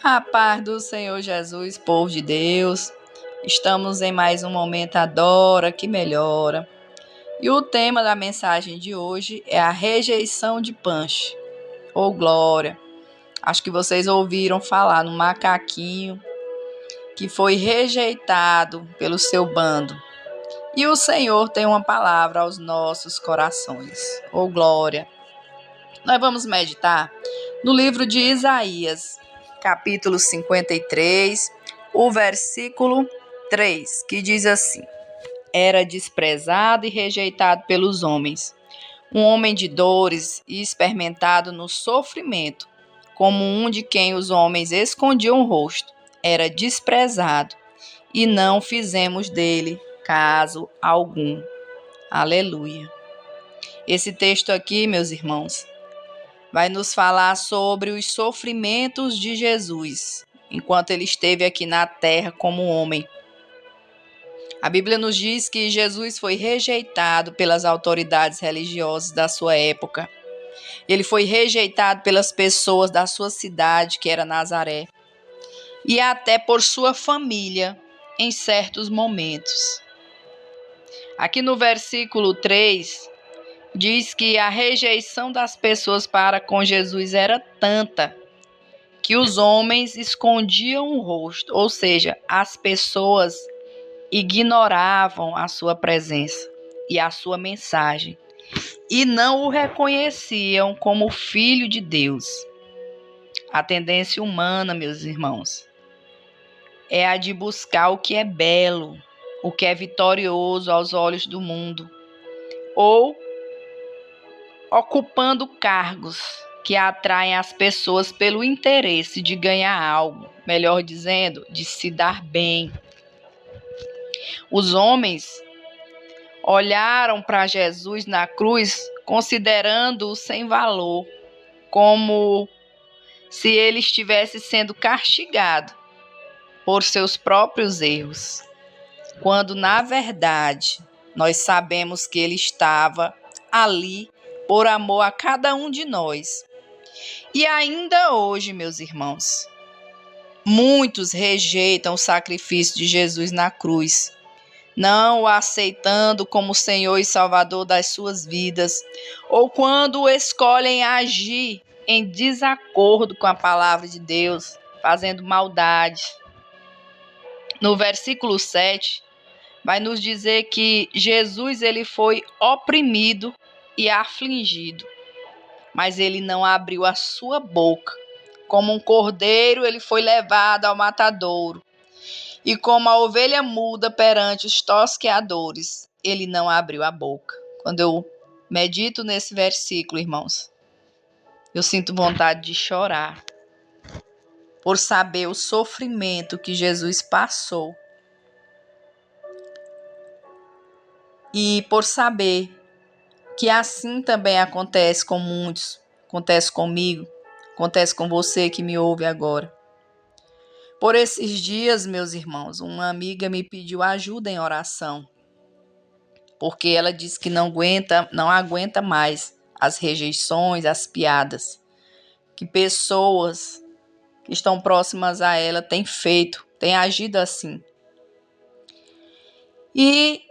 A paz do Senhor Jesus, povo de Deus. Estamos em mais um momento Adora que Melhora. E o tema da mensagem de hoje é a rejeição de Punch, ou Glória. Acho que vocês ouviram falar no macaquinho que foi rejeitado pelo seu bando. E o Senhor tem uma palavra aos nossos corações, ou Glória. Nós vamos meditar no livro de Isaías, capítulo 53, o versículo 3, que diz assim: Era desprezado e rejeitado pelos homens, um homem de dores e experimentado no sofrimento, como um de quem os homens escondiam o rosto. Era desprezado e não fizemos dele caso algum. Aleluia. Esse texto aqui, meus irmãos, vai nos falar sobre os sofrimentos de Jesus, enquanto ele esteve aqui na terra como homem. A Bíblia nos diz que Jesus foi rejeitado pelas autoridades religiosas da sua época. Ele foi rejeitado pelas pessoas da sua cidade, que era Nazaré, e até por sua família em certos momentos. Aqui no versículo 3, diz que a rejeição das pessoas para com Jesus era tanta que os homens escondiam o rosto, ou seja, as pessoas ignoravam a sua presença e a sua mensagem e não o reconheciam como filho de Deus. A tendência humana, meus irmãos, é a de buscar o que é belo, o que é vitorioso aos olhos do mundo, ou ocupando cargos que atraem as pessoas pelo interesse de ganhar algo, melhor dizendo, de se dar bem. Os homens olharam para Jesus na cruz considerando-o sem valor, como se ele estivesse sendo castigado por seus próprios erros, quando na verdade nós sabemos que ele estava ali por amor a cada um de nós. E ainda hoje, meus irmãos, muitos rejeitam o sacrifício de Jesus na cruz, não o aceitando como Senhor e Salvador das suas vidas, ou quando escolhem agir em desacordo com a palavra de Deus, fazendo maldade. No versículo 7, vai nos dizer que Jesus ele foi oprimido e afligido, mas ele não abriu a sua boca. Como um cordeiro, ele foi levado ao matadouro. E como a ovelha muda perante os tosqueadores, ele não abriu a boca. Quando eu medito nesse versículo, irmãos, eu sinto vontade de chorar por saber o sofrimento que Jesus passou. E por saber que assim também acontece com muitos, acontece comigo, acontece com você que me ouve agora. Por esses dias, meus irmãos, uma amiga me pediu ajuda em oração, porque ela disse que não aguenta mais as rejeições, as piadas que pessoas que estão próximas a ela têm feito, têm agido assim. E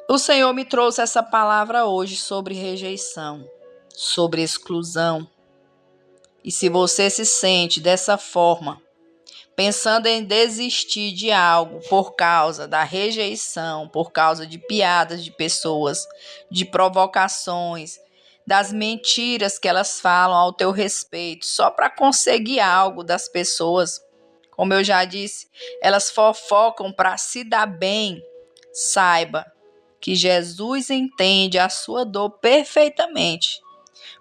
o Senhor me trouxe essa palavra hoje sobre rejeição, sobre exclusão. E se você se sente dessa forma, pensando em desistir de algo por causa da rejeição, por causa de piadas de pessoas, de provocações, das mentiras que elas falam ao teu respeito, só para conseguir algo das pessoas, como eu já disse, elas fofocam para se dar bem, saiba que Jesus entende a sua dor perfeitamente,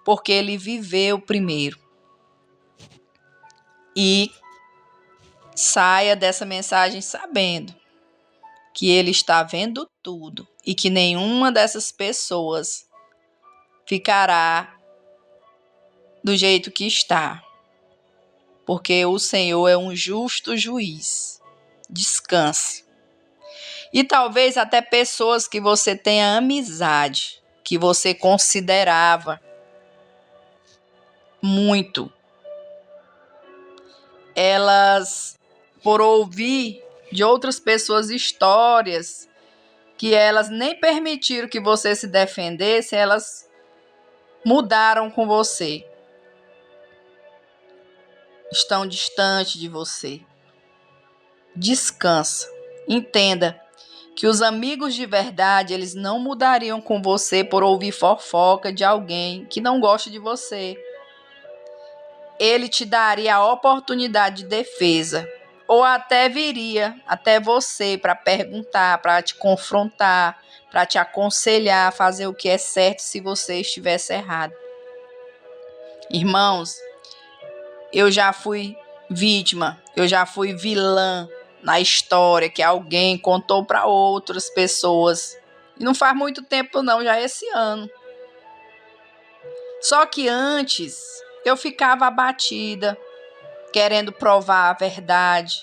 porque ele viveu primeiro. E saia dessa mensagem sabendo que ele está vendo tudo e que nenhuma dessas pessoas ficará do jeito que está, porque o Senhor é um justo juiz. Descanse. E talvez até pessoas que você tenha amizade, que você considerava muito, elas, por ouvir de outras pessoas histórias que elas nem permitiram que você se defendesse, elas mudaram com você. Estão distante de você. Descansa. Entenda que os amigos de verdade, eles não mudariam com você por ouvir fofoca de alguém que não gosta de você. Ele te daria a oportunidade de defesa, ou até viria até você para perguntar, para te confrontar, para te aconselhar a fazer o que é certo se você estivesse errado. Irmãos, eu já fui vítima, eu já fui vilã na história que alguém contou para outras pessoas. E não faz muito tempo não, já é esse ano. Só que antes eu ficava abatida, querendo provar a verdade.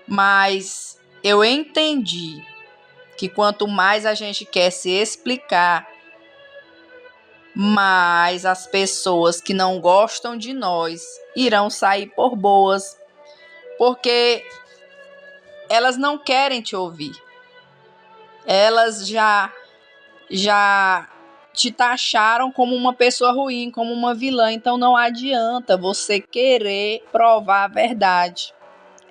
Mas eu entendi que quanto mais a gente quer se explicar, mais as pessoas que não gostam de nós irão sair por boas, porque elas não querem te ouvir. Elas já te taxaram como uma pessoa ruim, como uma vilã. Então não adianta você querer provar a verdade.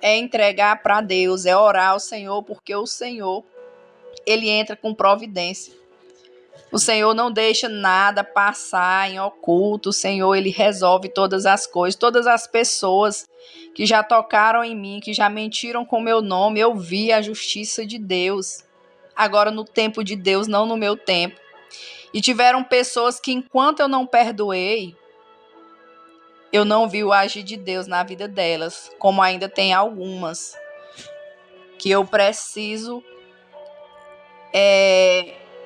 É entregar para Deus, é orar ao Senhor, porque o Senhor, ele entra com providência. O Senhor não deixa nada passar em oculto. O Senhor, ele resolve todas as coisas. Todas as pessoas que já tocaram em mim, que já mentiram com meu nome, eu vi a justiça de Deus. Agora no tempo de Deus, não no meu tempo. E tiveram pessoas que, enquanto eu não perdoei, eu não vi o agir de Deus na vida delas, como ainda tem algumas que eu preciso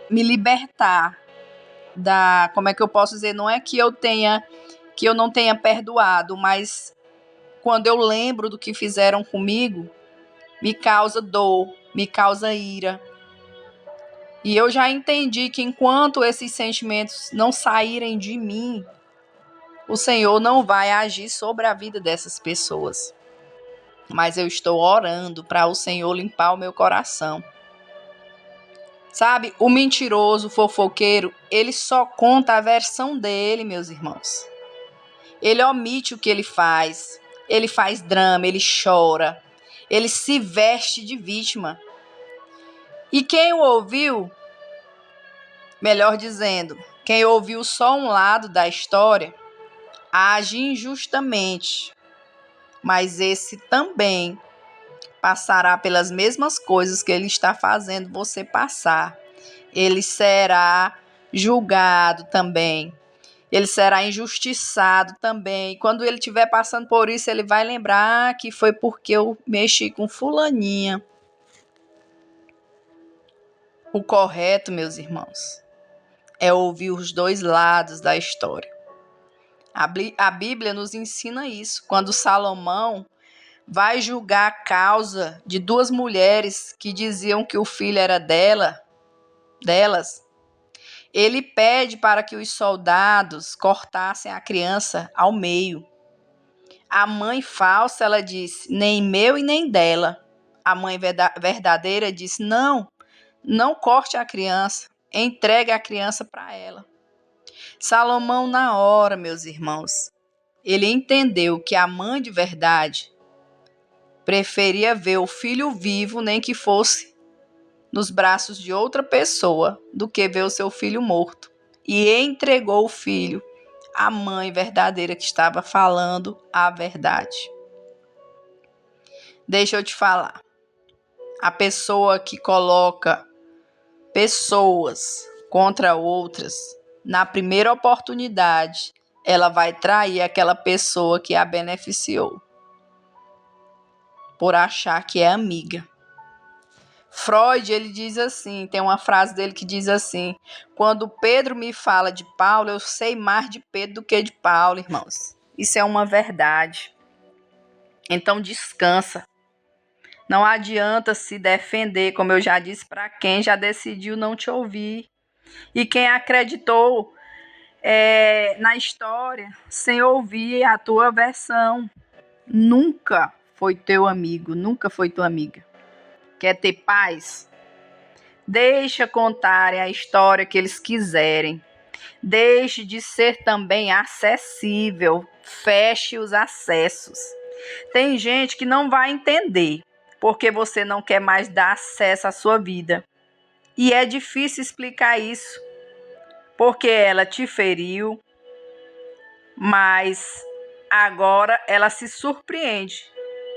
me libertar da, como é que eu posso dizer, não é que eu não tenha perdoado, mas quando eu lembro do que fizeram comigo, me causa dor, me causa ira. E eu já entendi que enquanto esses sentimentos não saírem de mim, o Senhor não vai agir sobre a vida dessas pessoas. Mas eu estou orando para o Senhor limpar o meu coração. Sabe, o mentiroso, o fofoqueiro, ele só conta a versão dele, meus irmãos. Ele omite o que ele faz drama, ele chora, ele se veste de vítima. E quem o ouviu, melhor dizendo, quem ouviu só um lado da história, age injustamente, mas esse também passará pelas mesmas coisas que ele está fazendo você passar. Ele será julgado também. Ele será injustiçado também. Quando ele estiver passando por isso, ele vai lembrar que foi porque eu mexi com fulaninha. O correto, meus irmãos, é ouvir os dois lados da história. A Bíblia nos ensina isso. Quando Salomão vai julgar a causa de duas mulheres que diziam que o filho era delas, ele pede para que os soldados cortassem a criança ao meio. A mãe falsa, ela disse, nem meu e nem dela. A mãe verdadeira disse, não corte a criança, entregue a criança para ela. Salomão, na hora, meus irmãos, ele entendeu que a mãe de verdade preferia ver o filho vivo, nem que fosse nos braços de outra pessoa, do que ver o seu filho morto. E entregou o filho à mãe verdadeira que estava falando a verdade. Deixa eu te falar. A pessoa que coloca pessoas contra outras, na primeira oportunidade, ela vai trair aquela pessoa que a beneficiou, por achar que é amiga. Freud, ele diz assim, tem uma frase dele que diz assim: quando Pedro me fala de Paulo, eu sei mais de Pedro do que de Paulo, irmãos. Isso é uma verdade. Então descansa. Não adianta se defender, como eu já disse, para quem já decidiu não te ouvir. E quem acreditou na história sem ouvir a tua versão. Nunca foi teu amigo, nunca foi tua amiga. Quer ter paz? Deixa contarem a história que eles quiserem. Deixe de ser também acessível. Feche os acessos. Tem gente que não vai entender porque você não quer mais dar acesso à sua vida. E é difícil explicar isso, porque ela te feriu, mas agora ela se surpreende,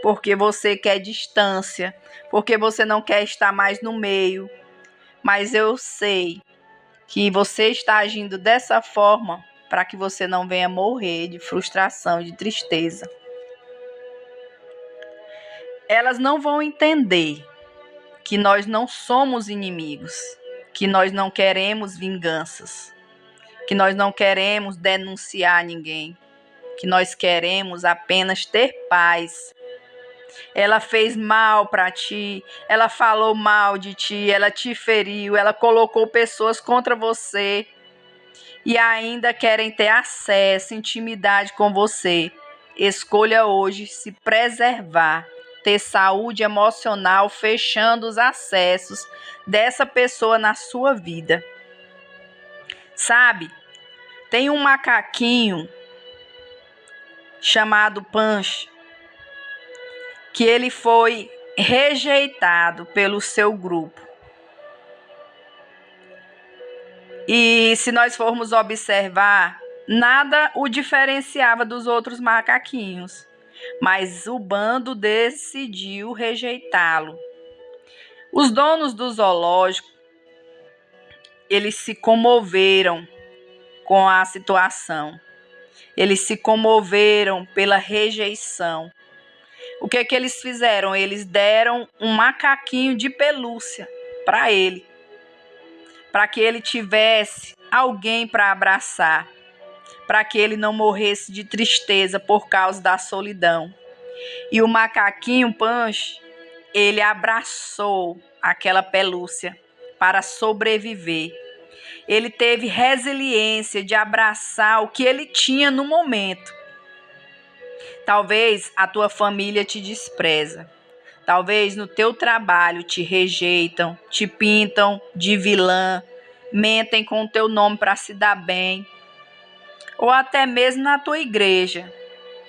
porque você quer distância, porque você não quer estar mais no meio. Mas eu sei que você está agindo dessa forma para que você não venha morrer de frustração, de tristeza. Elas não vão entender que nós não somos inimigos, que nós não queremos vinganças, que nós não queremos denunciar ninguém, que nós queremos apenas ter paz. Ela fez mal para ti, ela falou mal de ti, ela te feriu, ela colocou pessoas contra você e ainda querem ter acesso, intimidade com você. Escolha hoje se preservar, ter saúde emocional, fechando os acessos dessa pessoa na sua vida. Sabe, tem um macaquinho chamado Punch, que ele foi rejeitado pelo seu grupo. E se nós formos observar, nada o diferenciava dos outros macaquinhos, mas o bando decidiu rejeitá-lo. Os donos do zoológico, eles se comoveram com a situação. Eles se comoveram pela rejeição. O que eles fizeram? Eles deram um macaquinho de pelúcia para ele, para que ele tivesse alguém para abraçar, para que ele não morresse de tristeza por causa da solidão. E o macaquinho Punch, ele abraçou aquela pelúcia para sobreviver. Ele teve resiliência de abraçar o que ele tinha no momento. Talvez a tua família te despreza. Talvez no teu trabalho te rejeitam, te pintam de vilã, mentem com o teu nome para se dar bem. Ou até mesmo na tua igreja,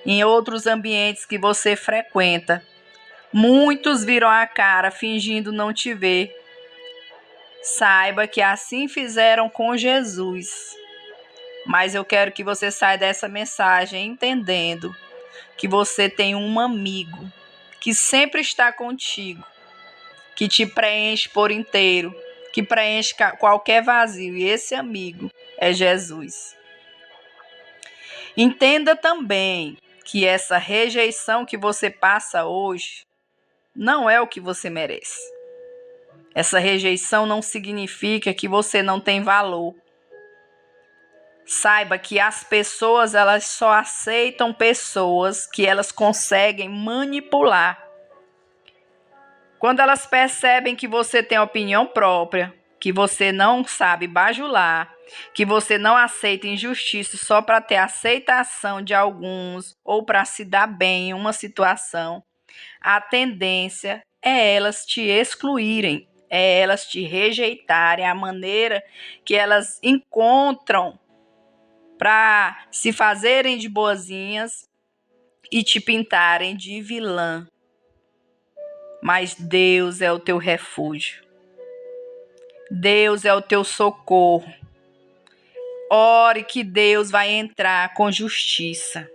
em outros ambientes que você frequenta. Muitos viram a cara fingindo não te ver. Saiba que assim fizeram com Jesus. Mas eu quero que você saia dessa mensagem entendendo que você tem um amigo que sempre está contigo, que te preenche por inteiro, que preenche qualquer vazio. E esse amigo é Jesus. Entenda também que essa rejeição que você passa hoje não é o que você merece. Essa rejeição não significa que você não tem valor. Saiba que as pessoas, elas só aceitam pessoas que elas conseguem manipular. Quando elas percebem que você tem opinião própria, que você não sabe bajular, que você não aceita injustiça só para ter aceitação de alguns ou para se dar bem em uma situação, a tendência é elas te excluírem, é elas te rejeitarem, a maneira que elas encontram para se fazerem de boazinhas e te pintarem de vilã. Mas Deus é o teu refúgio. Deus é o teu socorro. Ore que Deus vai entrar com justiça.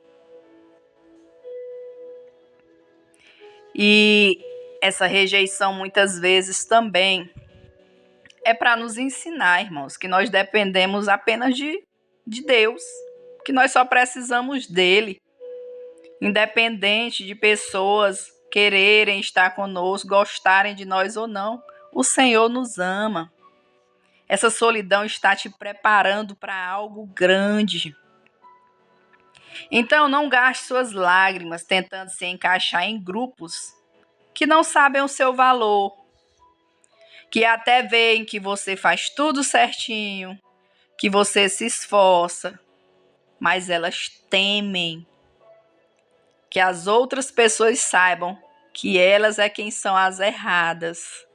E essa rejeição muitas vezes também é para nos ensinar, irmãos, que nós dependemos apenas de Deus, que nós só precisamos dele. Independente de pessoas quererem estar conosco, gostarem de nós ou não, o Senhor nos ama. Essa solidão está te preparando para algo grande. Então não gaste suas lágrimas tentando se encaixar em grupos que não sabem o seu valor, que até veem que você faz tudo certinho, que você se esforça, mas elas temem que as outras pessoas saibam que elas é quem são as erradas.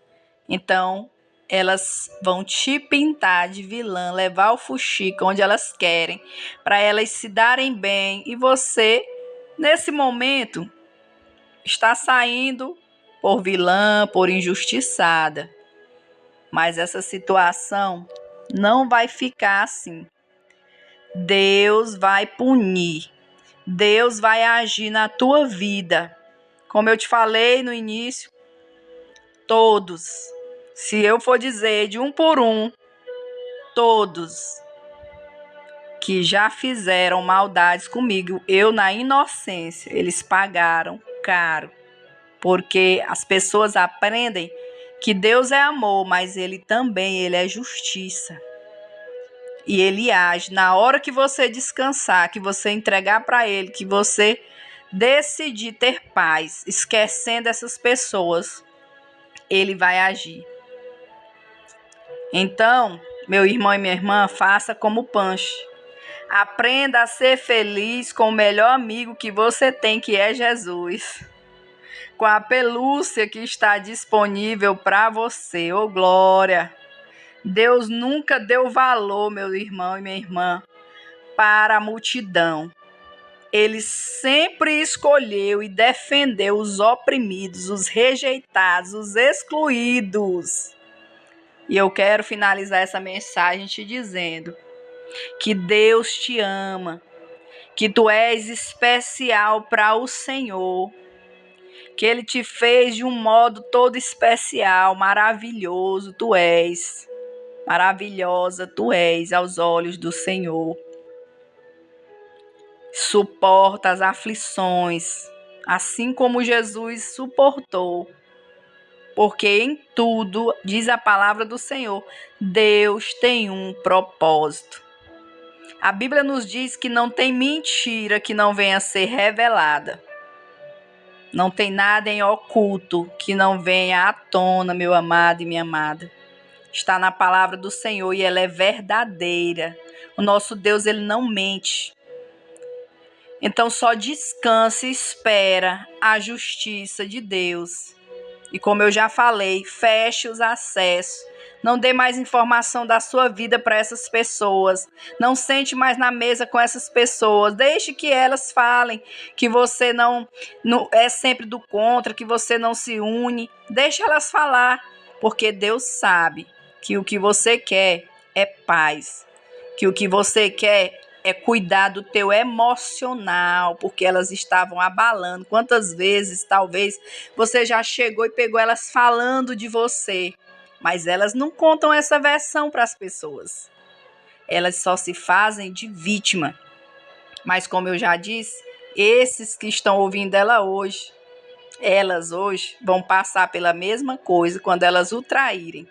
Então, elas vão te pintar de vilã, levar o fuxico onde elas querem, para elas se darem bem. E você, nesse momento, está saindo por vilã, por injustiçada. Mas essa situação não vai ficar assim. Deus vai punir. Deus vai agir na tua vida. Como eu te falei no início, todos. Se eu for dizer de um por um, todos que já fizeram maldades comigo, eu na inocência, eles pagaram caro. Porque as pessoas aprendem que Deus é amor, mas ele é justiça. E ele age na hora que você descansar, que você entregar para ele, que você decidir ter paz, esquecendo essas pessoas, ele vai agir. Então, meu irmão e minha irmã, faça como Punch. Aprenda a ser feliz com o melhor amigo que você tem, que é Jesus. Com a pelúcia que está disponível para você. Ô, glória! Deus nunca deu valor, meu irmão e minha irmã, para a multidão. Ele sempre escolheu e defendeu os oprimidos, os rejeitados, os excluídos. E eu quero finalizar essa mensagem te dizendo que Deus te ama, que tu és especial para o Senhor, que Ele te fez de um modo todo especial, maravilhoso tu és, maravilhosa tu és aos olhos do Senhor. Suporta as aflições, assim como Jesus suportou. Porque em tudo, diz a palavra do Senhor, Deus tem um propósito. A Bíblia nos diz que não tem mentira que não venha a ser revelada. Não tem nada em oculto que não venha à tona, meu amado e minha amada. Está na palavra do Senhor e ela é verdadeira. O nosso Deus, ele não mente. Então só descanse e espera a justiça de Deus. E como eu já falei, feche os acessos. Não dê mais informação da sua vida para essas pessoas. Não sente mais na mesa com essas pessoas. Deixe que elas falem que você não é sempre do contra, que você não se une. Deixe elas falar, porque Deus sabe que o que você quer é paz. Que o que você quer é cuidar do teu emocional, porque elas estavam abalando. Quantas vezes, talvez, você já chegou e pegou elas falando de você, mas elas não contam essa versão para as pessoas. Elas só se fazem de vítima. Mas como eu já disse, esses que estão ouvindo elas hoje vão passar pela mesma coisa quando elas o traírem.